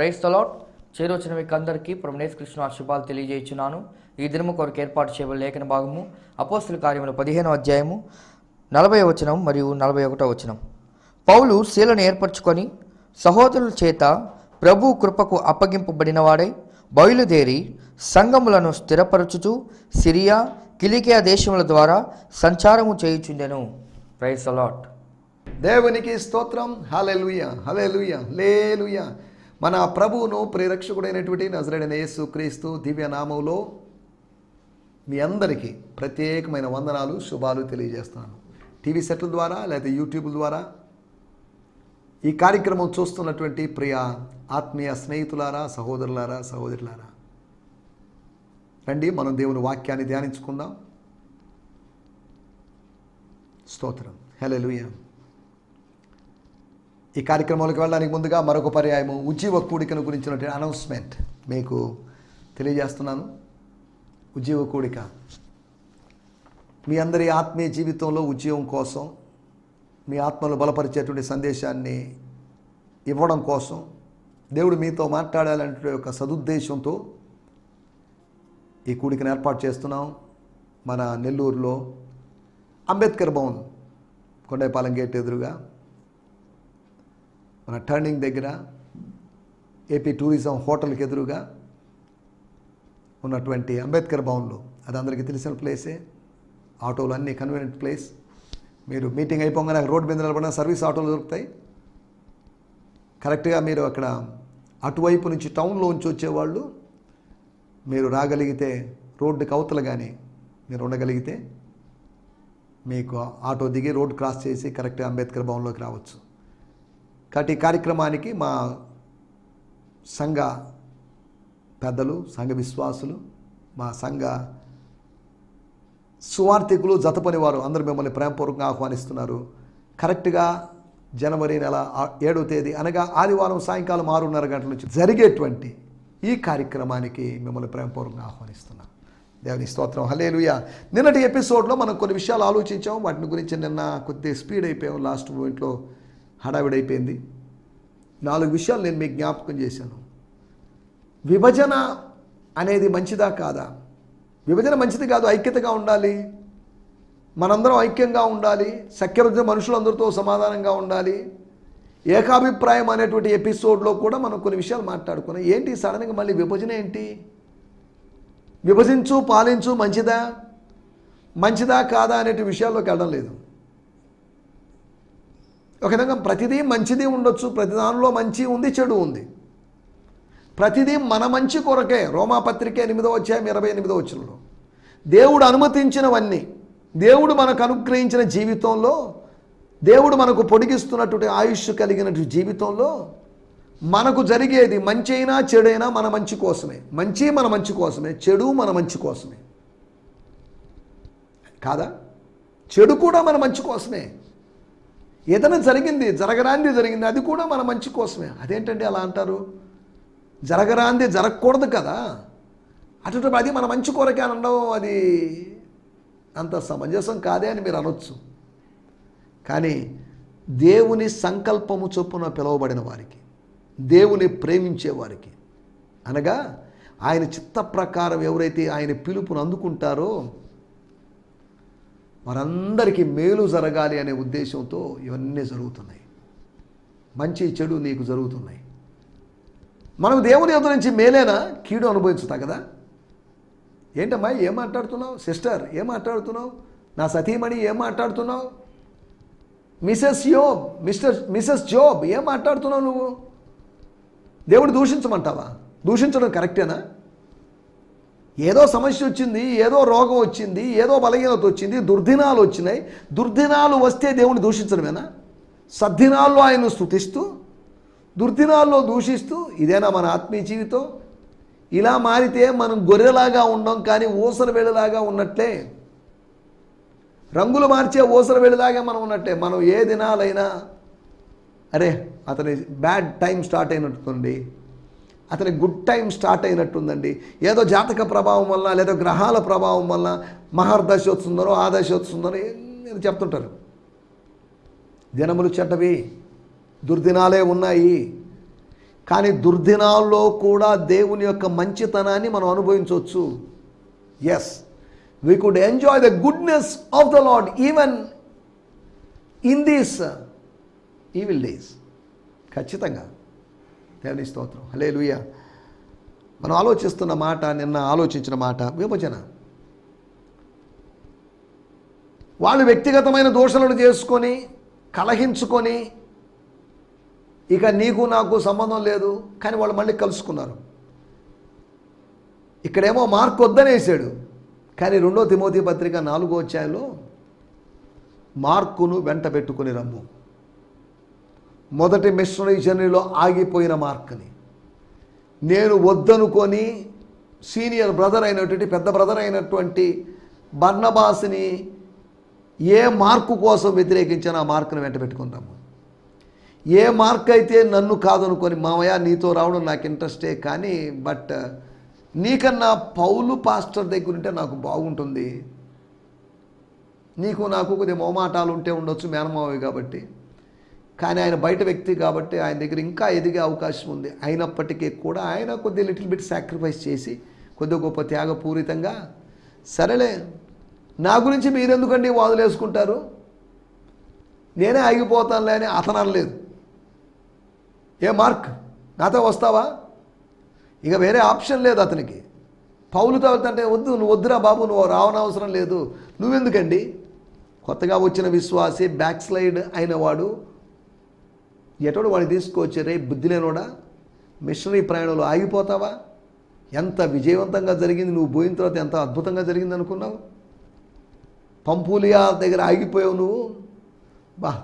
Praise the lord. చేరొచ్చిన మీకు అందరికీ ప్రభునేసు కృష్ణ శుభాలు తెలియజేయుచున్నాను. ఈ దినము కొరకు ఏర్పాటు చేయబడిన లేఖన భాగము అపోస్తల కార్యములు 15వ అధ్యాయము 40వ వచనం మరియు 41వ వచనం. పౌలు శీలను ఏర్పరచుకొని సహోదరుల చేత ప్రభు కృపకు అప్పగింపబడిన వాడై బయలుదేరి సంఘములను స్థిరపరచుచు సిరియా కిలికియా దేశముల ద్వారా సంచారము చేయుచుండెను. Praise the lord. దేవునికి స్తోత్రం. హల్లెలూయా, హల్లెలూయా, హల్లెలూయా. మన ప్రభువును ప్రేరక్షకుడైనటువంటి నజరేయుడైన యేసు క్రీస్తు దివ్య నామములో మీ అందరికీ ప్రత్యేకమైన వందనాలు, శుభాలు తెలియజేస్తున్నాను. టీవీ సెట్ల ద్వారా లేదా యూట్యూబ్ ద్వారా ఈ కార్యక్రమం చూస్తున్నటువంటి ప్రియ ఆత్మీయ స్నేహితులారా, సహోదరులారా, సహోదరులారా, రండి మనం దేవుని వాక్యాన్ని ధ్యానించుకుందాం. స్తోత్రం. హల్లెలూయా. ఈ కార్యక్రమాలకు వెళ్ళడానికి ముందుగా మరొక పర్యాయము ఉజ్జీవ కూడికను గురించినటువంటి అనౌన్స్మెంట్ మీకు తెలియజేస్తున్నాను. ఉజ్జీవ కూడిక మీ అందరి ఆత్మీయ జీవితంలో ఉజ్జీవం కోసం, మీ ఆత్మను బలపరిచేటువంటి సందేశాన్ని ఇవ్వడం కోసం, దేవుడు మీతో మాట్లాడాలనే ఒక సదుద్దేశంతో ఈ కూడికను ఏర్పాటు చేస్తున్నాం. మన నెల్లూరులో అంబేద్కర్ భవన్, కొండైపాలెం గేట్ ఎదురుగా మన టర్నింగ్ దగ్గర ఏపీ టూరిజం హోటల్కి ఎదురుగా ఉన్నటువంటి అంబేద్కర్ భవన్లో, అది అందరికీ తెలిసిన ప్లేసే. ఆటోలు అన్నీ కన్వీనియంట్ ప్లేస్. మీరు మీటింగ్ అయిపోగానే రోడ్డు మీద నిలబడిన సర్వీస్ ఆటోలు దొరుకుతాయి. కరెక్ట్గా మీరు అక్కడ అటువైపు నుంచి టౌన్లో ఉంచి వచ్చేవాళ్ళు మీరు రాగలిగితే, రోడ్డుకి అవతల కానీ మీరు ఉండగలిగితే మీకు ఆటో దిగి రోడ్ క్రాస్ చేసి కరెక్ట్గా అంబేద్కర్ భవన్లోకి రావచ్చు. కాబట్టి ఈ కార్యక్రమానికి మా సంఘ పెద్దలు, సంఘ విశ్వాసులు, మా సంఘ సువార్థికులు, జతపని వారు అందరూ మిమ్మల్ని ప్రేమపూర్వకంగా ఆహ్వానిస్తున్నారు. కరెక్ట్గా జనవరి నెల 7వ తేదీ అనగా ఆదివారం సాయంకాలం 6:30 గంటల నుంచి జరిగేటువంటి ఈ కార్యక్రమానికి మిమ్మల్ని ప్రేమపూర్వకంగా ఆహ్వానిస్తున్నాం. దేవుని స్తోత్రం. హల్లెలూయా. నిన్నటి ఎపిసోడ్లో మనం కొన్ని విషయాలు ఆలోచించాం. వాటిని గురించి నిన్న కొద్దిగా స్పీడ్ అయిపోయాం. లాస్ట్ మూమెంట్లో హడావిడైపోయింది. 4 విషయాలు నేను మీకు జ్ఞాపకం చేశాను. విభజన అనేది మంచిదా కాదా? విభజన మంచిది కాదు. ఐక్యతగా ఉండాలి. మనందరం ఐక్యంగా ఉండాలి. సఖ్యత మనుషులందరితో సమాధానంగా ఉండాలి. ఏకాభిప్రాయం అనేటువంటి ఎపిసోడ్లో కూడా మనం కొన్ని విషయాలు మాట్లాడుకున్నాం. ఏంటి సడన్గా మళ్ళీ విభజన ఏంటి? విభజించు, పాలించు మంచిదా కాదా అనేటి విషయాల్లోకి వెళ్ళడం లేదు. ఒక విధంగా ప్రతిదీ మంచిది ఉండొచ్చు. ప్రతి దానిలో మంచి ఉంది, చెడు ఉంది. ప్రతిదీ మన మంచి కొరకే. రోమాపత్రిక 8వ అధ్యాయం 28వ వచనంలో దేవుడు అనుమతించినవన్నీ, దేవుడు మనకు అనుగ్రహించిన జీవితంలో, దేవుడు మనకు పొడిగిస్తున్నటువంటి ఆయుష్ కలిగినటువంటి జీవితంలో మనకు జరిగేది మంచి అయినా చెడైనా మన మంచి కోసమే. మంచి మన మంచి కోసమే, చెడు మన మంచి కోసమే. కాదా? చెడు కూడా మన మంచి కోసమే. ఏదైనా జరగరాంది జరిగింది, అది కూడా మన మంచి కోసమే. అదేంటండి అలా అంటారు? జరగరాంది జరగకూడదు కదా, అటువంటి అది మన మంచి కొరకే అనడం అది అంత సమంజసం కాదే అని మీరు అనొచ్చు. కానీ దేవుని సంకల్పము చొప్పున పిలువబడిన వారికి, దేవుని ప్రేమించే వారికి, అనగా ఆయన చిత్త ప్రకారం ఎవరైతే ఆయన పిలుపును అందుకుంటారో వారందరికీ మేలు జరగాలి అనే ఉద్దేశంతో ఇవన్నీ జరుగుతున్నాయి. మంచి చెడు నీకు జరుగుతున్నాయి. మనం దేవుని యొద్ద నుంచి మేలేనా, కీడు అనుభవించుతా కదా? ఏంటమ్మా ఏం మాట్లాడుతున్నావు? సిస్టర్ ఏం మాట్లాడుతున్నావు? నా సతీమణి ఏం మాట్లాడుతున్నావు? మిసెస్ జోబ్ ఏం మాట్లాడుతున్నావు నువ్వు? దేవుడు దూషించమంటావా? దూషించడం కరెక్టేనా? ఏదో సమస్య వచ్చింది, ఏదో రోగం వచ్చింది, ఏదో బలహీనత వచ్చింది, దుర్దినాలు వచ్చినాయి. దుర్దినాలు వస్తే దేవుని దూషించడమేనా? సద్దినాల్లో ఆయన్ను స్తుతిస్తూ దుర్దినాల్లో దూషిస్తూ ఇదేనా మన ఆత్మీయ జీవితం? ఇలా మారితే మనం గొర్రెలాగా ఉండం, కానీ ఊసర వెళ్ళలాగా ఉన్నట్లే. రంగులు మార్చే ఊసర వెళ్ళలాగా మనం ఉన్నట్లే. మనం ఏ దినాలైనా అరే అతని బ్యాడ్ టైం స్టార్ట్ అయినట్టుంది, అతని గుడ్ టైం స్టార్ట్ అయినట్టుందండి, ఏదో జాతక ప్రభావం వల్ల లేదా గ్రహాల ప్రభావం వల్ల మహర్దశ వస్తుందనో ఆ దశ వస్తుందనో చెప్తుంటారు. దినములు చెడ్డవి, దుర్దినాలే ఉన్నాయి. కానీ దుర్దినాల్లో కూడా దేవుని యొక్క మంచితనాన్ని మనం అనుభవించవచ్చు. Yes, we could enjoy the goodness of the Lord even in these evil days. ఖచ్చితంగా. దేవుని స్తోత్రం. హల్లెలూయా. మనం ఆలోచిస్తున్న మాట, నిన్న ఆలోచించిన మాట విభజన. వాళ్ళు వ్యక్తిగతమైన దోషాలను చేసుకొని కలహించుకొని ఇక నీకు నాకు సంబంధం లేదు, కానీ వాళ్ళు మళ్ళీ కలుసుకున్నారు. ఇక్కడేమో మార్క్ వద్దనేసాడు, కానీ 2 తిమోతి పత్రిక 4వ అధ్యాయంలో మార్కును వెంట పెట్టుకుని రమ్ము. మొదటి మిషనరీ జర్నీలో ఆగిపోయిన మార్క్ని నేను వద్దనుకొని సీనియర్ బ్రదర్ అయినటువంటి పెద్ద బ్రదర్ అయినటువంటి బర్నబాస్ని ఏ మార్కు కోసం వ్యతిరేకించానో ఆ మార్కును వెంట పెట్టుకుందాము. ఏ మార్క్ అయితే నన్ను కాదనుకొని మామయ్య నీతో రావడం నాకు ఇంట్రెస్టే, కానీ బట్ నీకన్నా పౌలు పాస్టర్ దగ్గర ఉంటే నాకు బాగుంటుంది, నీకు నాకు కొద్దిగా మొహమాటాలు ఉంటే ఉండొచ్చు మేనమావవి కాబట్టి, కానీ ఆయన బయట వ్యక్తి కాబట్టి ఆయన దగ్గర ఇంకా ఎదిగే అవకాశం ఉంది. అయినప్పటికీ కూడా ఆయన కొద్దిగా లిటిల్ బిట్ సాక్రిఫైస్ చేసి కొద్దిగా గొప్ప త్యాగపూరితంగా సరేలే నా గురించి మీరెందుకండి వాదులు వేసుకుంటారు, నేనే ఆగిపోతానులే అని అతను అనలేదు. ఏ మార్క్ నాతో వస్తావా, ఇక వేరే ఆప్షన్ లేదు అతనికి. పౌలుతో వెళ్తుంటే వద్దు, నువ్వు వద్దురా బాబు, నువ్వు రావనవసరం లేదు, నువ్వెందుకండి. కొత్తగా వచ్చిన విశ్వాసి బ్యాక్ స్లైడ్ అయిన వాడు ఎటోడు వాడిని తీసుకొచ్చారే బుద్ధి లేనోడా, మిషనరీ ప్రయాణంలో ఆగిపోతావా. ఎంత విజయవంతంగా జరిగింది, నువ్వు పోయిన తర్వాత ఎంత అద్భుతంగా జరిగింది అనుకున్నావు. పంపూలియా దగ్గర ఆగిపోయావు నువ్వు,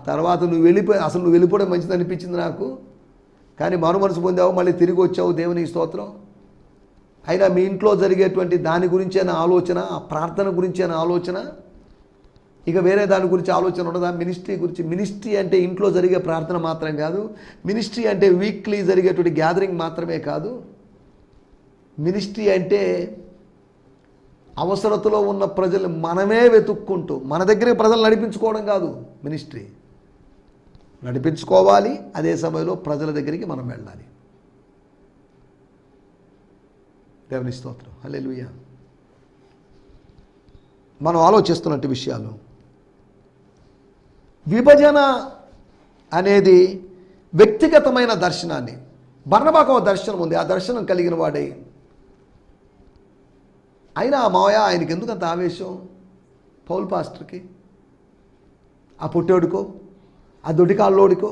తర్వాత నువ్వు వెళ్ళిపోయి అసలు నువ్వు వెళ్ళిపోవడం మంచిది అనిపించింది నాకు, కానీ మారు మనసు పొందావు, మళ్ళీ తిరిగి వచ్చావు, దేవుని స్తోత్రం. అయినా మీ ఇంట్లో జరిగేటువంటి దాని గురించైనా ఆలోచన, ఆ ప్రార్థన గురించైనా ఆలోచన, ఇక వేరే దాని గురించి ఆలోచన ఉండదా. మినిస్ట్రీ గురించి, మినిస్ట్రీ అంటే ఇంట్లో జరిగే ప్రార్థన మాత్రం కాదు, మినిస్ట్రీ అంటే వీక్లీ జరిగేటువంటి గ్యాదరింగ్ మాత్రమే కాదు. మినిస్ట్రీ అంటే అవసరతలో ఉన్న ప్రజలు మనమే వెతుక్కుంటూ మన దగ్గరికి ప్రజలు నడిపించుకోవడం కాదు. మినిస్ట్రీ నడిపించుకోవాలి, అదే సమయంలో ప్రజల దగ్గరికి మనం వెళ్ళాలి. దేవుని స్తోత్రం. హల్లెలూయా. మనం ఆలోచిస్తున్నట్టు విషయాలు, విభజన అనేది వ్యక్తిగతమైన దర్శనాన్ని, బర్నబాకు ఒక దర్శనం ఉంది, ఆ దర్శనం కలిగిన వాడే. అయినా ఆ మావయ్య ఆయనకి ఎందుకు అంత ఆవేశం, పౌల్ పాస్టర్కి, ఆ పుట్టోడికో, ఆ దొడ్డికాళ్ళోడికో,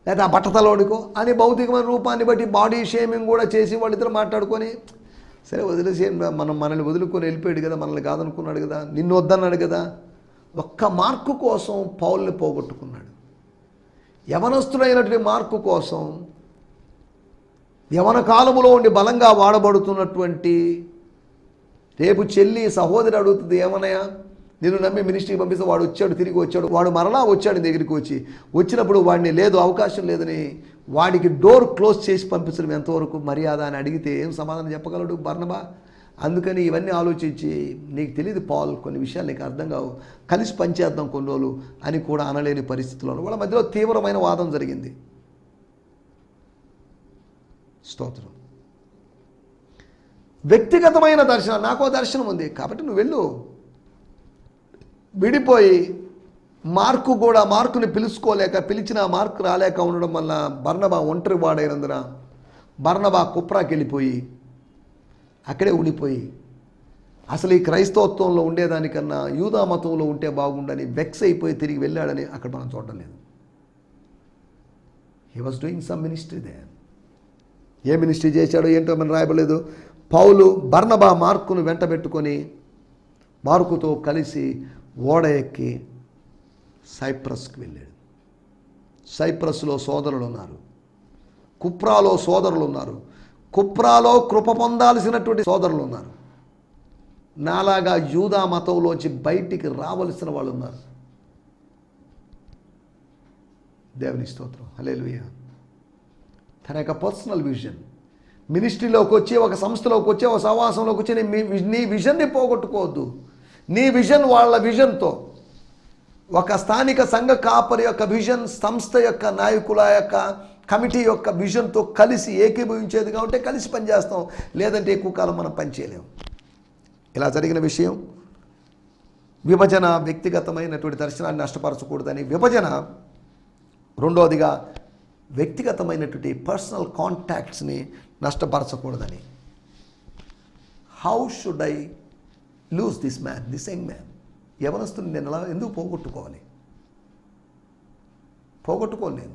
లేదా ఆ బట్టతలోడికో అని భౌతికమైన రూపాన్ని బట్టి బాడీ షేమింగ్ కూడా చేసి వాళ్ళిద్దరు మాట్లాడుకొని, సరే వదిలేసి మనల్ని వదులుకొని వెళ్ళిపోయాడు కదా, మనల్ని కాదనుకున్నాడు కదా, నిన్ను వద్దన్నాడు కదా. ఒక్క మార్కు కోసం పౌల్ని పోగొట్టుకున్నాడు. యవనస్తుడైనటువంటి మార్కు కోసం, యవన కాలములో ఉండి బలంగా వాడబడుతున్నటువంటి, రేపు చెల్లి సహోదరి అడుగుతుంది, ఏమనయా నేను నమ్మి మినిస్ట్రీకి పంపిస్తే వాడు వచ్చాడు, తిరిగి వచ్చాడు, వాడు మరలా వచ్చాడు దగ్గరికి వచ్చినప్పుడు వాడిని లేదు, అవకాశం లేదని వాడికి డోర్ క్లోజ్ చేసి పంపించడం ఎంతవరకు మర్యాద అని అడిగితే ఏం సమాధానం చెప్పగలడు బర్నబా. అందుకని ఇవన్నీ ఆలోచించి, నీకు తెలియదు పాల్, కొన్ని విషయాలు నీకు అర్థం కావు, కలిసి పనిచేద్దాం కొన్ని రోజులు అని కూడా అనలేని పరిస్థితుల్లో వాళ్ళ మధ్యలో తీవ్రమైన వాదం జరిగింది. స్తోత్రం. వ్యక్తిగతమైన దర్శనం, నాకో దర్శనం ఉంది కాబట్టి నువ్వు వెళ్ళు. విడిపోయి మార్కుని పిలుచుకోలేక, పిలిచిన మార్కు రాలేక ఉండడం వల్ల బర్నబా ఒంటరి వాడైనందున బర్నబా కుప్రాకి వెళ్ళిపోయి అక్కడే ఉండిపోయి, అసలు ఈ క్రైస్తవత్వంలో ఉండేదానికన్నా యూదా మతంలో ఉంటే బాగుండని వెక్స్ అయిపోయి తిరిగి వెళ్ళాడని అక్కడ మనం చూడడం లేదు. He was doing some ministry they. A ministry చేశాడో ఏంటో మనం రాయబడలేదు. పౌలు బర్నబా మార్కును వెంట పెట్టుకొని మార్కుతో కలిసి ఓడ ఎక్కి సైప్రస్కి వెళ్ళాడు. సైప్రస్లో సోదరులు ఉన్నారు, కుప్రాలో సోదరులు ఉన్నారు, కుప్రాలో కృప పొందాల్సినటువంటి సోదరులు ఉన్నారు, నాలాగా యూదా మతంలోంచి బయటికి రావలసిన వాళ్ళు ఉన్నారు. దేవుని స్తోత్రం. హల్లెలూయా. తన యొక్క పర్సనల్ విజన్, మినిస్ట్రీలోకి వచ్చి, ఒక సంస్థలోకి వచ్చి, ఒక సహవాసంలోకి వచ్చి నీ విజన్ని పోగొట్టుకోవద్దు. నీ విజన్ వాళ్ళ విజన్తో, ఒక స్థానిక సంఘ కాపరి యొక్క విజన్, సంస్థ యొక్క నాయకుల యొక్క కమిటీ యొక్క విజన్తో కలిసి ఏకీభవించేదిగా ఉంటే కలిసి పనిచేస్తాం, లేదంటే ఎక్కువ కాలం మనం పనిచేయలేము. ఇలా జరిగిన విషయం విభజన వ్యక్తిగతమైనటువంటి దర్శనాన్ని నష్టపరచకూడదని, విభజన రెండోదిగా వ్యక్తిగతమైనటువంటి పర్సనల్ కాంటాక్ట్స్ని నష్టపరచకూడదని. How should I lose this man, this young man? యవనస్తుని నేను ఎలా ఎందుకు పోగొట్టుకోవాలి? పోగొట్టుకోను.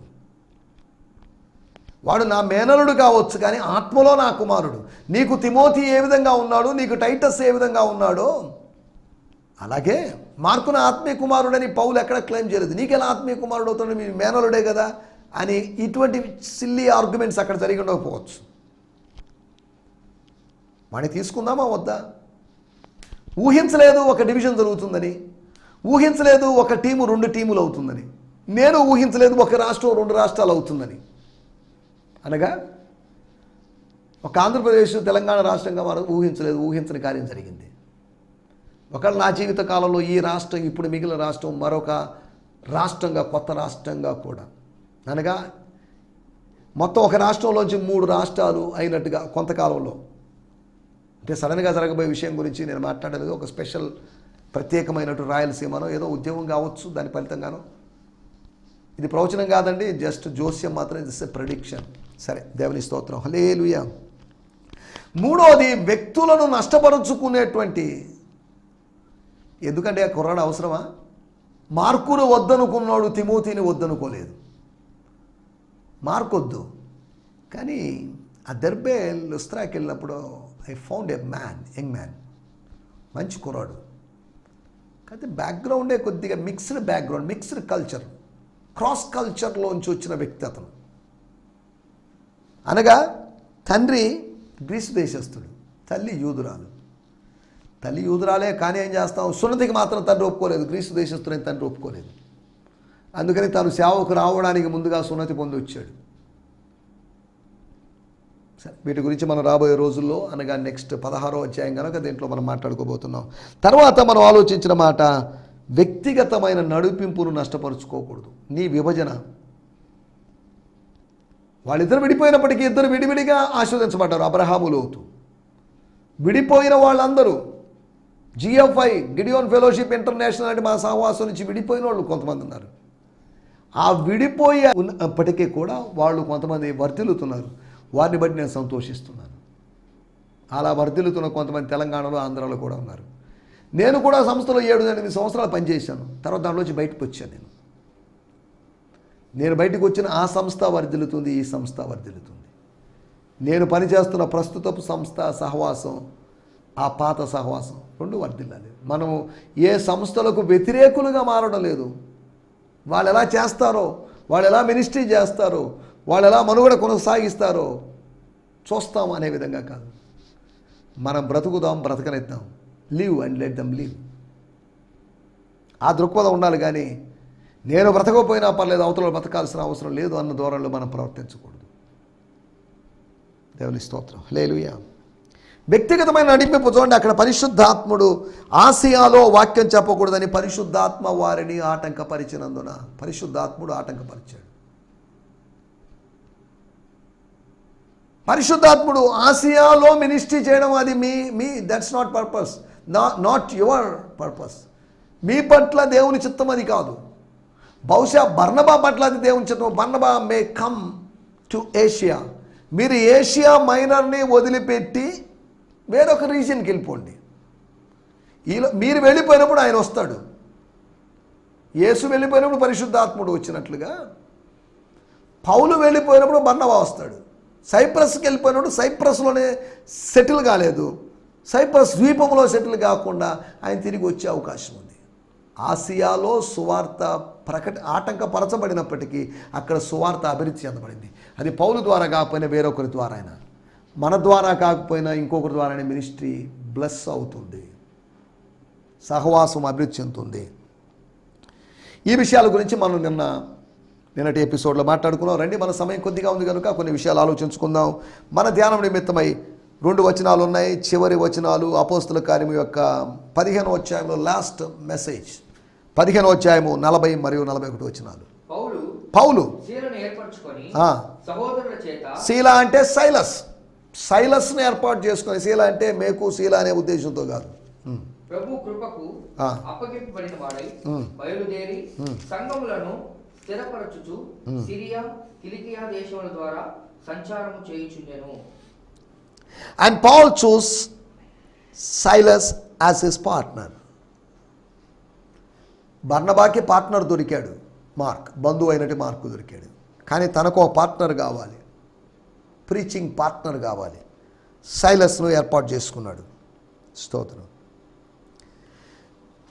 వాడు నా మేనలుడు కావచ్చు, కానీ ఆత్మలో నా కుమారుడు. నీకు తిమోతి ఏ విధంగా ఉన్నాడు, నీకు టైటస్ ఏ విధంగా ఉన్నాడో అలాగే మార్కున ఆత్మీయ కుమారుడని పౌలు ఎక్కడ క్లెయిమ్ చేయలేదు. నీకెలా ఆత్మీయ కుమారుడు అవుతాడు, మీ మేనలుడే కదా అని. ఇటువంటి సిల్లీ ఆర్గ్యుమెంట్స్ అక్కడ జరిగి ఉండకపోవచ్చు. వాడిని తీసుకుందామా వద్దా? ఊహించలేదు ఒక డివిజన్ జరుగుతుందని, ఊహించలేదు ఒక టీము 2 టీములు అవుతుందని, నేను ఊహించలేదు ఒక రాష్ట్రం 2 రాష్ట్రాలు అవుతుందని. అనగా ఒక ఆంధ్రప్రదేశ్ తెలంగాణ రాష్ట్రంగా మనం ఊహించని కార్యం జరిగింది. ఒకవేళ నా జీవిత కాలంలో ఈ రాష్ట్రం, ఇప్పుడు మిగిలిన రాష్ట్రం మరొక రాష్ట్రంగా, కొత్త రాష్ట్రంగా కూడా, అనగా మొత్తం ఒక రాష్ట్రంలోంచి 3 రాష్ట్రాలు అయినట్టుగా కొంతకాలంలో, అంటే సడన్గా జరగబోయే విషయం గురించి నేను మాట్లాడలేదు. ఒక స్పెషల్ ప్రత్యేకమైనటువంటి రాయలసీమలో ఏదో ఉద్యమం కావచ్చు, దాని ఫలితంగానో. ఇది ప్రవచనం కాదండి, జస్ట్ జోస్యం మాత్రమే, దిస్ ఎ ప్రెడిక్షన్. సరే, దేవుని స్తోత్రం, హల్లెలూయా. మూడోది వ్యక్తులను నష్టపరుచుకునేటువంటి, ఎందుకంటే ఆ కుర్రాడు అవసరమా? మార్కును వద్దనుకున్నాడు, తిమోతిని వద్దనుకోలేదు. మార్కు వద్దు, కానీ ఆ దెర్బే లుస్త్రాకి వెళ్ళినప్పుడు I found a man, young man, మంచి కుర్రాడు. అయితే బ్యాక్గ్రౌండే కొద్దిగా mixed background, mixed culture, cross కల్చర్లోంచి వచ్చిన వ్యక్తి అతను. అనగా తండ్రి గ్రీసు దేశస్థుడు, తల్లి యూదురాలు. తల్లి యూదురాలే, కానీ ఏం చేస్తాం, సున్నతికి మాత్రం తండ్రి ఒప్పుకోలేదు. గ్రీసు దేశస్థుడని తండ్రి ఒప్పుకోలేదు. అందుకని తాను సేవకు రావడానికి ముందుగా సున్నతి పొంది వచ్చాడు. సరే, వీటి గురించి మనం రాబోయే రోజుల్లో, అనగా నెక్స్ట్ 16వ అధ్యాయం కనుక దీంట్లో మనం మాట్లాడుకోబోతున్నాం. తర్వాత మనం ఆలోచించిన మాట, వ్యక్తిగతమైన నడిపింపును నష్టపరుచుకోకూడదు. నీ విభజన, వాళ్ళిద్దరు విడిపోయినప్పటికీ ఇద్దరు విడివిడిగా ఆశీర్వదించబడ్డారు. అబ్రహాము, లోతు. విడిపోయిన వాళ్ళందరూ GFI, గిడియోన్ ఫెలోషిప్ ఇంటర్నేషనల్ అంటే మా సహవాసం నుంచి విడిపోయిన వాళ్ళు కొంతమంది ఉన్నారు. ఆ విడిపోయే ఉన్నప్పటికీ కూడా వాళ్ళు కొంతమంది వర్ధిల్లుతున్నారు. వారిని బట్టి నేను సంతోషిస్తున్నాను. అలా వర్ధిల్లుతున్న కొంతమంది తెలంగాణలో, ఆంధ్రాలో కూడా ఉన్నారు. నేను కూడా సంస్థలో 7-8 సంవత్సరాలు పనిచేశాను. తర్వాత దాంట్లోంచి బయటకు వచ్చాను. నేను బయటకు వచ్చిన ఆ సంస్థ వర్ధిల్లుతుంది, ఈ సంస్థ వర్ధిల్లుతుంది. నేను పనిచేస్తున్న ప్రస్తుతపు సంస్థ సహవాసం, ఆ పాత సహవాసం రెండు వర్ధిల్లాలి. మనం ఏ సంస్థలకు వ్యతిరేకులుగా మారడం లేదు. వాళ్ళు ఎలా చేస్తారో, వాళ్ళు ఎలా మినిస్ట్రీ చేస్తారో, వాళ్ళు ఎలా మనుగడ కొనసాగిస్తారో చూస్తాం అనే విధంగా కాదు. మనం బ్రతుకుదాం, బ్రతకనిద్దాం, live and let them live. ఆ దృక్పథం ఉండాలి. కానీ నేను బ్రతకపోయినా పర్లేదు, అవతల బ్రతకాల్సిన అవసరం లేదు అన్న ధోరణిలో మనం ప్రవర్తించకూడదు. దేవుని స్తోత్రం, హల్లెలూయా. వ్యక్తిగతమైన నడిపింపు చూడండి. అక్కడ పరిశుద్ధాత్ముడు ఆసియాలో వాక్యం చెప్పకూడదని పరిశుద్ధాత్మ వారిని ఆటంకపరిచినందున, పరిశుద్ధాత్ముడు ఆటంకపరిచాడు. పరిశుద్ధాత్ముడు ఆసియాలో మినిస్ట్రీ చేయడం, అది మీ that's not purpose, not your purpose. మీ పట్ల దేవుని చిత్తం అది కాదు. బహుశా బర్నబా పట్ల అది దేవుని చిత్తం. బర్నబా మే కమ్ టు ఏషియా. మీరు ఏషియా మైనర్ని వదిలిపెట్టి వేరొక రీజియన్కి వెళ్ళిపోండి. మీరు వెళ్ళిపోయినప్పుడు ఆయన వస్తాడు. యేసు వెళ్ళిపోయినప్పుడు పరిశుద్ధాత్ముడు వచ్చినట్లుగా పౌలు వెళ్ళిపోయినప్పుడు బర్నబా వస్తాడు. సైప్రస్కి వెళ్ళిపోయినప్పుడు సైప్రస్లోనే సెటిల్ కాలేదు, సైప్రస్ ద్వీపంలో సెటిల్ కాకుండా ఆయన తిరిగి వచ్చే అవకాశం ఉంది. ఆసియాలో సువార్త ఆటంకపరచబడినప్పటికీ అక్కడ సువార్త అభివృద్ధి చెందబడింది. అది పౌలు ద్వారా కాకపోయినా వేరొకరి ద్వారా అయినా, మన ద్వారా కాకపోయినా ఇంకొకరి ద్వారానే మినిస్ట్రీ బ్లెస్ అవుతుంది, సహవాసం అభివృద్ధి చెందుతుంది. ఈ విషయాల గురించి మనం నిన్నటి ఎపిసోడ్లో మాట్లాడుకున్నాం. రండి, మన సమయం కొద్దిగా ఉంది కనుక కొన్ని విషయాలు ఆలోచించుకుందాం. మన ధ్యానం నిమిత్తమై 2 వచనాలు ఉన్నాయి. చివరి వచనాలు అపోస్తల కార్యము యొక్క 15వ అధ్యాయంలో లాస్ట్ మెసేజ్, 15వ అధ్యాయము 40 మరియు 41 వచనాలు. పౌలు సహోదరుల చేత శీల అంటే సైలస్ని ఏర్పాటు చేసుకొని, శీల అంటే మేకు శీల అనే ఉద్దేశంతో కాదు, ప్రభు కృపకు ఆ. అప్పగింపబడిన వాడై బయలుదేరి సంఘములను స్థిరపరచుచు సిరియా కిలికియా దేశముల ద్వారా సంచారము చేయుచుండెను. And Paul chose Silas as his partner. బర్నబాకి పార్ట్నర్ దొరికాడు, మార్క్, బంధువు అయినట్టు మార్కు దొరికాడు. కానీ తనకు ఒక పార్ట్నర్ కావాలి, ప్రీచింగ్ పార్ట్నర్ కావాలి. సైలస్ను ఏర్పాటు చేసుకున్నాడు. స్తోత్రం.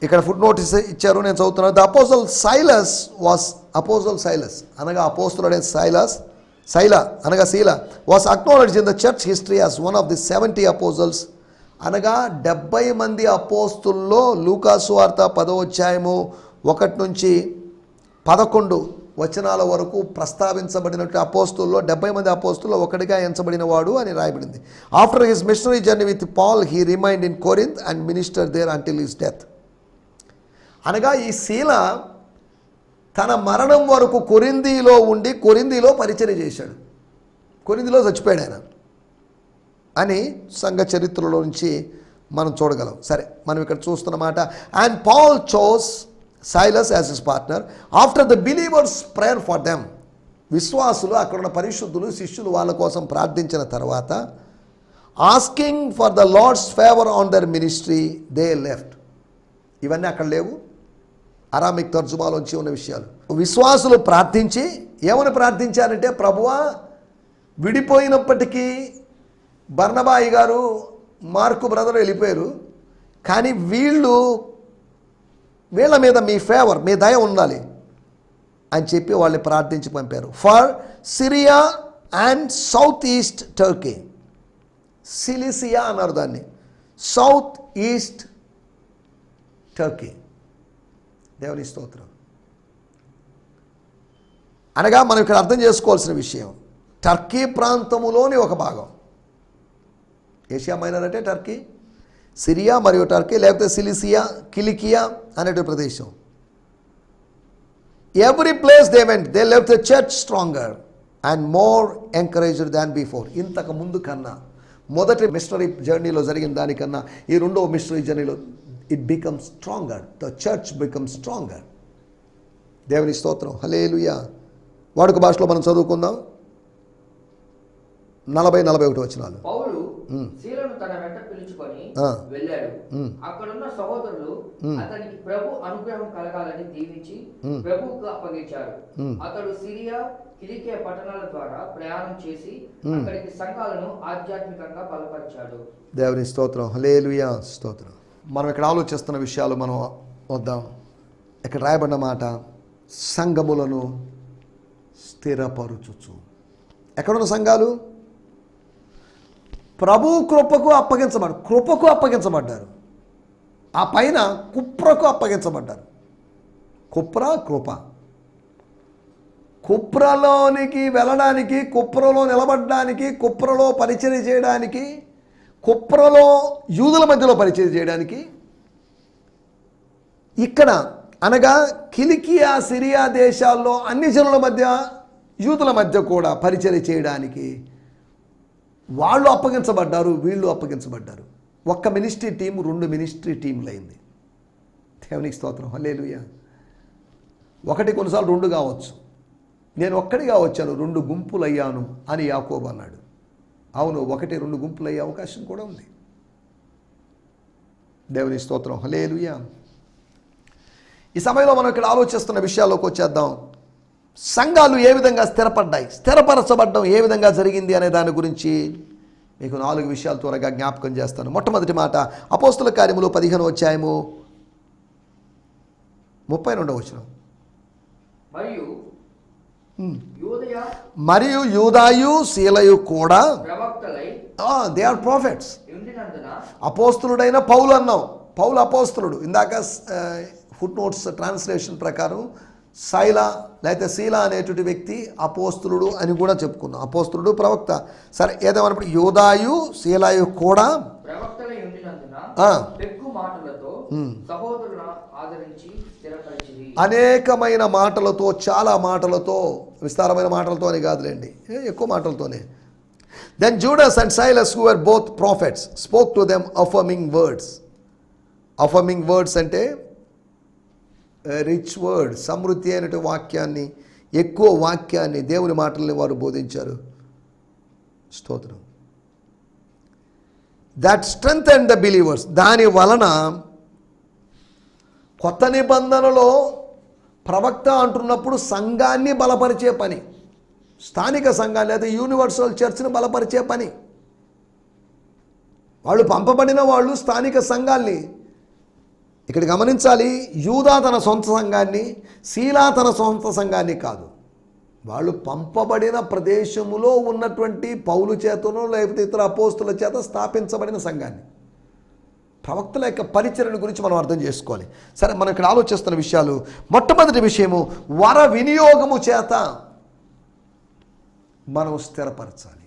ఇక్కడ ఫుడ్ నోటీస్ ఇచ్చారు, నేను చదువుతున్నాను. The apostles Silas was, apostles Silas అనగా అపోస్తులుడే శైల అనగా శీల was acknowledge in the church history as one of the 70 అపోజల్స్ అనగా 70 మంది అపోస్తుల్లో లూకాసు వార్త 10వ అధ్యాయము 1 నుంచి 11 వచనాల వరకు ప్రస్తావించబడినట్టు అపోస్తుల్లో 70 మంది అపోస్తుల్లో ఒకటిగా ఎంచబడిన వాడు అని రాయబడింది. After his missionary journey with Paul he remained in Corinth and minister there until his death. అనగా ఈ శీల తన మరణం వరకు కొరింథీలో ఉండి కొరింథీలో పరిచర్య చేశాడు, కొరింథీలో చచ్చిపోయాడు ఆయన అని సంఘ చరిత్రలో నుంచి మనం చూడగలం. సరే, మనం ఇక్కడ చూస్తున్నమాట. And Paul chose Silas as his partner after the believers prayer for them. విశ్వాసులు, అక్కడున్న పరిశుద్ధులు, శిష్యులు వాళ్ళ కోసం ప్రార్థించిన తర్వాత asking for the Lord's favour on their ministry they left. ఇవన్నీ అక్కడ లేవు, అరామిక్ తర్జుమాలోంచి ఉన్న విషయాలు. విశ్వాసులు ప్రార్థించి ఏమని ప్రార్థించారంటే, ప్రభువా విడిపోయినప్పటికీ బర్నబాయి గారు మార్కు బ్రదర్ వెళ్ళిపోయారు, కానీ వీళ్ళ మీద మీ ఫేవర్, మీ దయ ఉండాలి అని చెప్పి వాళ్ళు ప్రార్థించి పంపారు. For Syria and south east Turkey. Cilicia అన్నారు దాన్ని, సౌత్ ఈస్ట్ టర్కీ. దేవుని స్తోత్రం. అనగా మనం ఇక్కడ అర్థం చేసుకోవాల్సిన విషయం, టర్కీ ప్రాంతములోని ఒక భాగం. ఏషియా మైనర్ అంటే టర్కీ, సిరియా మరియు టర్కీ, లేకపోతే సిలిసియా, కిలికియా అనేటువంటి ప్రదేశం. Every place they went they left the church stronger and more encouraged than before. ఇంతకు ముందు కన్నా, మొదటి మిషనరీ జర్నీలో జరిగిన దానికన్నా ఈ రెండవ మిషనరీ జర్నీలో it becomes stronger, the church becomes stronger. దేవుని స్తోత్రం, హల్లెలూయా. వాడుక భాషలో మనం చదువుకుందాం. 40-41 వచనాలు. పౌలు శీలను తన వెంట పిలుచుకొని వెళ్ళాడు. అక్కడున్న సహోదరులు అతనికి ప్రభు అనుగ్రహం కలగాలని దీవించి ప్రభువుకు అప్పగించారు. అతడు సిరియా కిలికియా పట్టణాల ద్వారా ప్రయాణం చేసి అక్కడికి సంఘాలను ఆధ్యాత్మికంగా బలపరిచాడు. దేవుని స్తోత్రం, హల్లెలూయా, స్తోత్రం. మనం ఇక్కడ ఆలోచిస్తున్న విషయాలు మనం వద్దాం. ఇక్కడ రాయబడిన మాట, సంఘములను స్థిరపరుచుచు. ఎక్కడున్న సంఘాలు? ప్రభు కృపకు అప్పగించబడ్డారు. ఆ పైన కుప్రకు అప్పగించబడ్డారు. కృప. కుప్రలోనికి వెళ్ళడానికి, కుప్రలో నిలబడడానికి, కుప్రలో పరిచర్య చేయడానికి, కుప్రలో యూదుల మధ్యలో పరిచయం చేయడానికి, ఇక్కడ అనగా కిలికియా సిరియా దేశాల్లో అన్ని జనుల మధ్య, యూదుల మధ్య కూడా పరిచర్య చేయడానికి వాళ్ళు అప్పగించబడ్డారు, వీళ్ళు అప్పగించబడ్డారు. ఒక్క మినిస్ట్రీ టీం 2 మినిస్ట్రీ టీంలు అయింది. దేవునికి స్తోత్రం, హల్లెలూయా. ఒకటి కొన్నిసార్లు 2 కావచ్చు. నేను ఒక్కడిగా వచ్చాను, 2 గుంపులు అయ్యాను అని యాకోబు అన్నాడు. అవును, 1-2 గుంపులు అయ్యే అవకాశం కూడా ఉంది. దేవుని స్తోత్రం, హల్లెలూయా. ఈ సమయంలో మనం ఇక్కడ ఆలోచిస్తున్న విషయాల్లోకి వచ్చేద్దాం. సంఘాలు ఏ విధంగా స్థిరపరచబడ్డం ఏ విధంగా జరిగింది అనే దాని గురించి మీకు 4 విషయాలు త్వరగా జ్ఞాపకం చేస్తాను. మొట్టమొదటి మాట, అపోస్తుల కార్యములు 15వ అధ్యాయము 32వ వచనం. మరియు యూదాయు శీలయు కూడా దే ఆర్ ప్రాఫిట్స్. అపోస్తులుడైన పౌలు అన్నాం, పౌలు అపోస్తులుడు. ఇందాక ఫుట్ నోట్స్ ట్రాన్స్లేషన్ ప్రకారం శైల లేకపోతే శీల అనేటువంటి వ్యక్తి అపోస్తులుడు అని కూడా చెప్పుకున్నాం. అపోస్తులుడు, ప్రవక్త. సరే, ఏదేమన్నప్పుడు యూదాయు శీలయు కూడా సహోదరులను ఆదరించి స్థిరపరిచిరి. అనేకమైన మాటలతో, చాలా మాటలతో, విస్తారమైన మాటలతో అని కాదులేండి, ఎక్కువ మాటలతోనే. Then Judas and Silas, who were both prophets, spoke to them affirming words. Affirming words అంటే రిచ్ వర్డ్, సమృద్ధి అయినటువంటి వాక్యాన్ని, ఎక్కువ వాక్యాన్ని, దేవుని మాటల్ని వారు బోధించారు. స్తోత్రం. That strength and the believers, దాని వలన కొత్త నిబంధనలో ప్రవక్త అంటున్నప్పుడు సంఘాన్ని బలపరిచే పని, స్థానిక సంఘాన్ని లేదా యూనివర్సల్ చర్చ్ని బలపరిచే పని. వాళ్ళు పంపబడిన వాళ్ళు స్థానిక సంఘాల్ని. ఇక్కడ గమనించాలి, యూదా తన సొంత సంఘాన్ని, శీలా తన సొంత సంఘాన్ని కాదు, వాళ్ళు పంపబడిన ప్రదేశములో ఉన్నటువంటి పౌలు చేతనో లేకపోతే ఇతర అపోస్తుల చేత స్థాపించబడిన సంఘాన్ని. ప్రవక్తల యొక్క పరిచర్యను గురించి మనం అర్థం చేసుకోవాలి. సరే, మనం ఇక్కడ ఆలోచిస్తున్న విషయాలు, మొట్టమొదటి విషయము, వర వినియోగము చేత మనం స్థిరపరచాలి,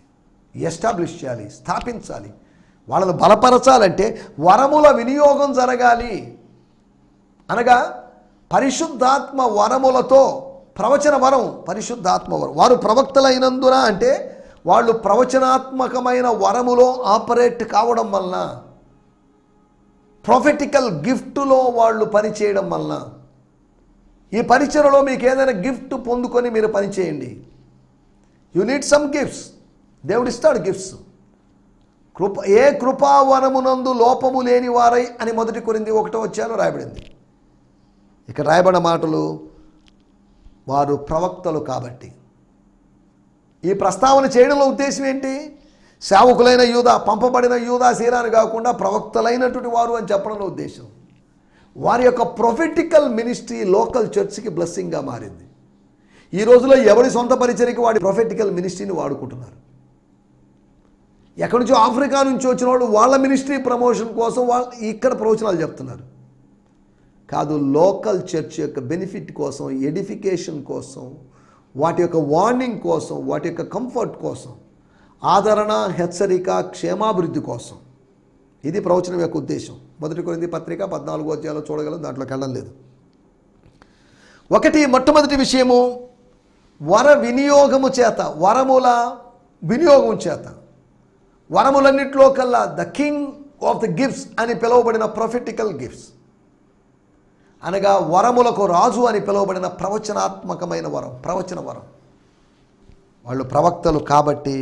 ఎస్టాబ్లిష్ చేయాలి, స్థాపించాలి. వాళ్ళను బలపరచాలంటే వరముల వినియోగం జరగాలి. అనగా పరిశుద్ధాత్మ వరములతో, ప్రవచన వరం పరిశుద్ధాత్మ వరం, వారు ప్రవక్తలైనందున అంటే వాళ్ళు ప్రవచనాత్మకమైన వరములో ఆపరేట్ కావడం వలన, ప్రొఫెటికల్ గిఫ్టులో వాళ్ళు పనిచేయడం వలన. ఈ పరిచయలో మీకు ఏదైనా గిఫ్ట్ పొందుకొని మీరు పనిచేయండి. యు నీడ్ సమ్ గిఫ్ట్స్, దేవుడిస్తాడు గిఫ్ట్స్. ఏ కృపావరమునందు లోపము లేని వారై అని 1 కొరింథీ 1 రాయబడింది. ఇక్కడ రాయబడిన మాటలు, వారు ప్రవక్తలు కాబట్టి. ఈ ప్రస్తావన చేయడంలో ఉద్దేశం ఏంటి? సేవకులైన యూదా, పంపబడిన యూదా శీలాన్ని కాకుండా ప్రవక్తలైనటువంటి వారు అని చెప్పడంలో ఉద్దేశం. వారి యొక్క ప్రొఫెటికల్ మినిస్ట్రీ లోకల్ చర్చ్కి బ్లెస్సింగ్గా మారింది. ఈ రోజులో ఎవరి సొంత పరిచర్యకి వాడి ప్రొఫెటికల్ మినిస్ట్రీని వాడుకుంటున్నారు. ఎక్కడి నుంచో ఆఫ్రికా నుంచి వచ్చిన వాళ్ళు వాళ్ళ మినిస్ట్రీ ప్రమోషన్ కోసం వాళ్ళు ఇక్కడ ప్రవచనాలు చెప్తున్నారు. కాదు, లోకల్ చర్చ్ యొక్క బెనిఫిట్ కోసం, ఎడిఫికేషన్ కోసం, వాటి యొక్క వార్నింగ్ కోసం, వాటి యొక్క కంఫర్ట్ కోసం, ఆదరణ, హెచ్చరిక, క్షేమాభివృద్ధి కోసం. ఇది ప్రవచనం యొక్క ఉద్దేశం. 1 కొరింథీ పత్రిక 14 చూడగలం, దాంట్లోకి వెళ్ళడం లేదు. మొట్టమొదటి విషయము, వర వినియోగము చేత, వరముల వినియోగం చేత. వరములన్నింటిలో కల్లా the king of the gifts అని పిలువబడిన ప్రొఫెటికల్ గిఫ్ట్స్, అనగా వరములకు రాజు అని పిలువబడిన ప్రవచనాత్మకమైన వరం, ప్రవచన వరం. వాళ్ళు ప్రవక్తలు కాబట్టి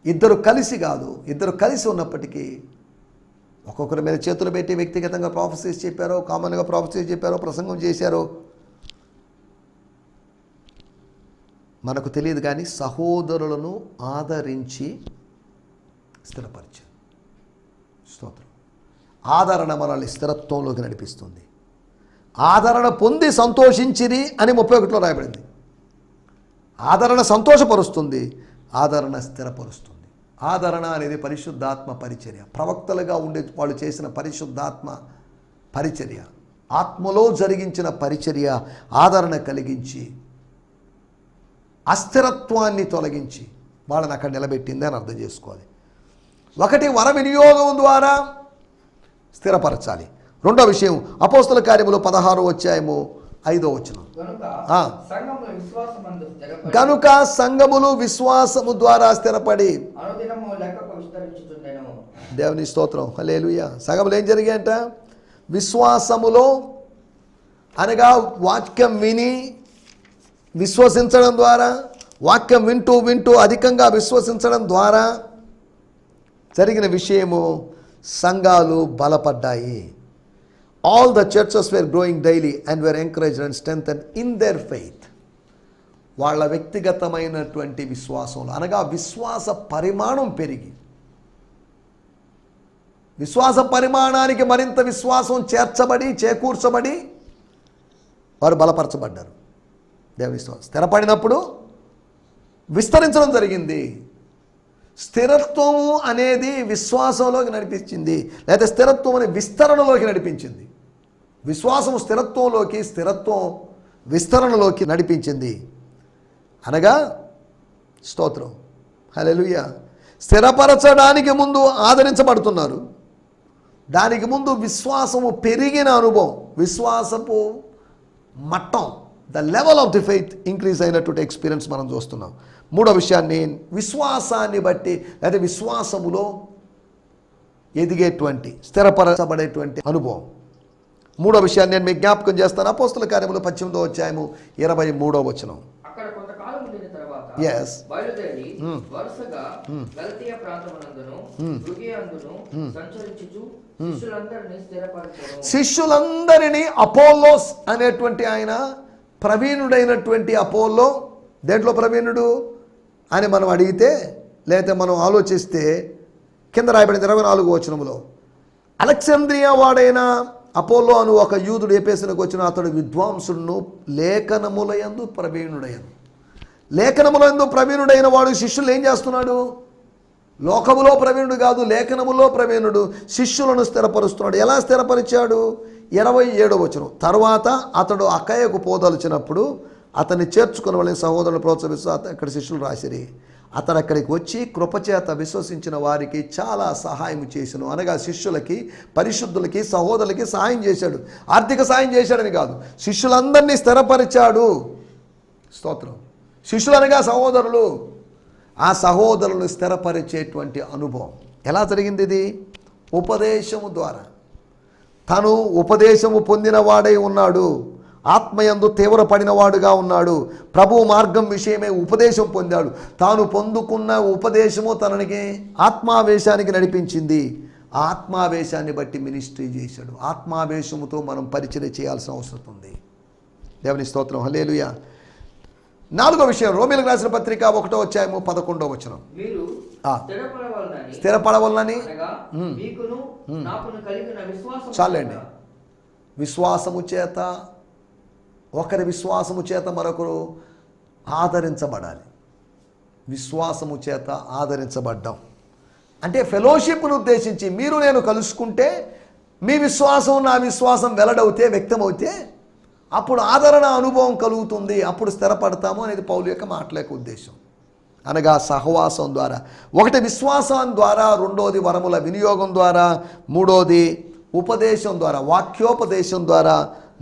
ఇద్దరు కలిసి కాదు, ఇద్దరు కలిసి ఉన్నప్పటికీ ఒక్కొక్కరి మీద చేతులు పెట్టి వ్యక్తిగతంగా ప్రాఫెసీస్ చెప్పారో, కామన్గా ప్రాఫెసీస్ చెప్పారో, ప్రసంగం చేశారో మనకు తెలియదు. కానీ సహోదరులను ఆదరించి స్థిరపరిచారు. స్తోత్రం. ఆదరణ మనల్ని స్థిరత్వంలోకి నడిపిస్తుంది. ఆదరణ పొంది సంతోషించిరి అని 31 రాయబడింది. ఆదరణ సంతోషపరుస్తుంది, ఆదరణ స్థిరపరుస్తుంది. ఆదరణ అనేది పరిశుద్ధాత్మ పరిచర్య. ప్రవక్తలుగా ఉండే వాళ్ళు చేసిన పరిశుద్ధాత్మ పరిచర్య, ఆత్మలో జరిగించిన పరిచర్య ఆదరణ కలిగించి అస్థిరత్వాన్ని తొలగించి వాళ్ళని అక్కడ నిలబెట్టింది అని అర్థం చేసుకోవాలి. వర వినియోగం ద్వారా స్థిరపరచాలి. రెండో విషయం, అపోస్తల కార్యములు 16 కనుక సంఘములు విశ్వాసము ద్వారా స్థిరపడి, దేవుని స్తోత్రం, హల్లెలూయా. సంఘములు ఏం జరిగాయంట? విశ్వాసములో, అనగా వాక్యం విని విశ్వసించడం ద్వారా, వాక్యం వింటూ వింటూ అధికంగా విశ్వసించడం ద్వారా జరిగిన విషయము, సంఘాలు బలపడ్డాయి. All the churches were growing daily and were encouraged and strengthened in their faith. వాళ్ళ వ్యక్తిగతమైనటువంటి విశ్వాసంలో, అనగా విశ్వాస పరిమాణం పెరిగి, విశ్వాస పరిమాణానికి మరింత విశ్వాసం చేకూర్చబడి వారు బలపరచబడ్డారు. దేవుని స్తోత్రం. స్థిరపడినప్పుడు విస్తరించడం జరిగింది. స్థిరత్వము అనేది విశ్వాసంలోకి నడిపించింది, లేదా స్థిరత్వం అనే విస్తరణలోకి నడిపించింది. విశ్వాసము స్థిరత్వంలోకి, స్థిరత్వం విస్తరణలోకి నడిపించింది. అనగా స్తోత్రం, హల్లెలూయా. స్థిరపరచడానికి ముందు ఆదరించబడుతున్నారు, దానికి ముందు విశ్వాసము పెరిగిన అనుభవం, విశ్వాసపు మట్టం, the level of the faith increase అయినటువంటి ఎక్స్పీరియన్స్ మనం చూస్తున్నాం. మూడో విషయాన్ని, విశ్వాసాన్ని బట్టి లేదా విశ్వాసములో ఎదిగేటువంటి స్థిరపరచబడేటువంటి అనుభవం. మూడో విషయాన్ని నేను మీకు జ్ఞాపకం చేస్తాను. అపోస్తుల కార్యములు 18వ అధ్యాయము 23వ వచనం. అక్కడ కొంతకాలం ఉండిన తర్వాత Yes. బయలుదేరి వరుసగా గలతీయ ప్రాంతమునందును ఫ్రుగియందును సంచరించుచు శిష్యులందరినీ స్థిరపరచెను. శిష్యులందరినీ అపోల్లోస్ అనేటువంటి ఆయన ప్రవీణుడైనటువంటి అపోల్లో, దేంట్లో ప్రవీణుడు అని మనం అడిగితే లేకపోతే మనం ఆలోచిస్తే కింద రాయబడింది 24వ వచనములో, అలెగ్జాంద్రియా వాడైన అపోల్లో అను ఒక యూదుడు ఎఫెసునకు వచ్చిన అతడు విద్వాంసుడును లేఖనములయందు ప్రవీణుడైన. లేఖనములందు ప్రవీణుడైన వాడు శిష్యులు ఏం చేస్తున్నాడు? లోకములో ప్రవీణుడు కాదు, లేఖనములో ప్రవీణుడు శిష్యులను స్థిరపరుస్తున్నాడు. ఎలా స్థిరపరిచాడు? 27వ వచనం. తర్వాత అతడు అక్కయ్యకు పోదలిచినప్పుడు అతన్ని చేర్చుకుని వాళ్ళని సహోదరులు ప్రోత్సహిస్తూ అక్కడ శిష్యులు రాసిరి. అతడు అక్కడికి వచ్చి కృపచేత విశ్వసించిన వారికి చాలా సహాయం చేశాను. అనగా శిష్యులకి, పరిశుద్ధులకి, సహోదరులకి సహాయం చేశాడు. ఆర్థిక సహాయం చేశాడని కాదు, శిష్యులందరినీ స్థిరపరిచాడు. స్తోత్రం. శిష్యులు అనగా సహోదరులు. ఆ సహోదరులను స్థిరపరిచేటువంటి అనుభవం ఎలా జరిగింది? ఇది ఉపదేశము ద్వారా. తను ఉపదేశము పొందినవాడై ఉన్నాడు, ఆత్మయందు తీవ్రపడినవాడుగా ఉన్నాడు, ప్రభువు మార్గం విషయమే ఉపదేశం పొందాడు. తాను పొందుకున్న ఉపదేశము తనకి ఆత్మావేశానికి నడిపించింది. ఆ ఆత్మావేశాన్ని బట్టి మినిస్ట్రీ చేశాడు. ఆత్మావేశముతో మనం పరిచయం చేయాల్సిన అవసరం ఉంది. దేవుని స్తోత్రం. హల్లెలూయా. 4వ విషయం, రోమీయులకు రాసిన పత్రిక 1వ అధ్యాయము 11వ వచనం. స్థిరపడవలనని చాలండి. విశ్వాసము చేత, ఒకరి విశ్వాసము చేత మరొకరు ఆదరించబడాలి. విశ్వాసము చేత ఆదరించబడ్డాం అంటే ఫెలోషిప్ను ఉద్దేశించి మీరు నేను కలుసుకుంటే మీ విశ్వాసం నా విశ్వాసం వెల్లడవుతే, వ్యక్తమవుతే అప్పుడు ఆదరణ అనుభవం కలుగుతుంది, అప్పుడు స్థిరపడతాము అనేది పౌలు యొక్క మాటల యొక్క ఉద్దేశం. అనగా సహవాసం ద్వారా, ఒకటి విశ్వాసం ద్వారా, రెండోది వరముల వినియోగం ద్వారా, మూడోది ఉపదేశం ద్వారా, వాక్యోపదేశం ద్వారా,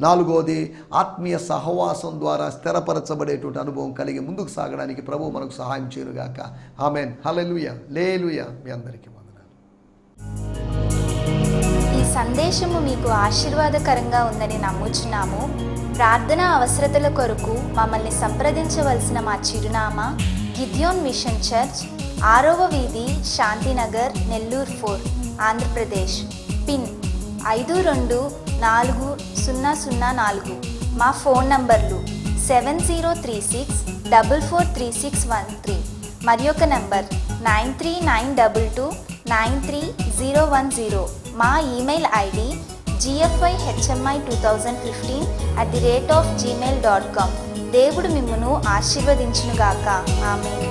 నాలుగోది ఆత్మీయ సహవాసం ద్వారా స్థిరపరచబడేటువంటి అనుభవం కలిగి ముందుకు సాగడానికి ప్రభువు మనకు సహాయం చేయనుగాక. ఆమేన్. హల్లెలూయా. లేలుయా. మీ అందరికీ వందనాలు. ఈ సందేశము మీకు ఆశీర్వాదకరంగా ఉందని నమ్ముచున్నాము. ప్రార్థనా అవసరతల కొరకు మమ్మల్ని సంప్రదించవలసిన మా చిరునామా గిద్యోన్ మిషన్ చర్చ్, 6వ వీధి, శాంతినగర్, నెల్లూరు 4, ఆంధ్రప్రదేశ్. పిన్ 524004. మా ఫోన్ నంబర్లు 7036443613 మరి ఒక నంబర్ 9392293010. మా ఈమెయిల్ ఐడి gfihmi2015@gmail.com. దేవుడు మిమ్మును ఆశీర్వదించునుగాక. ఆమేన్.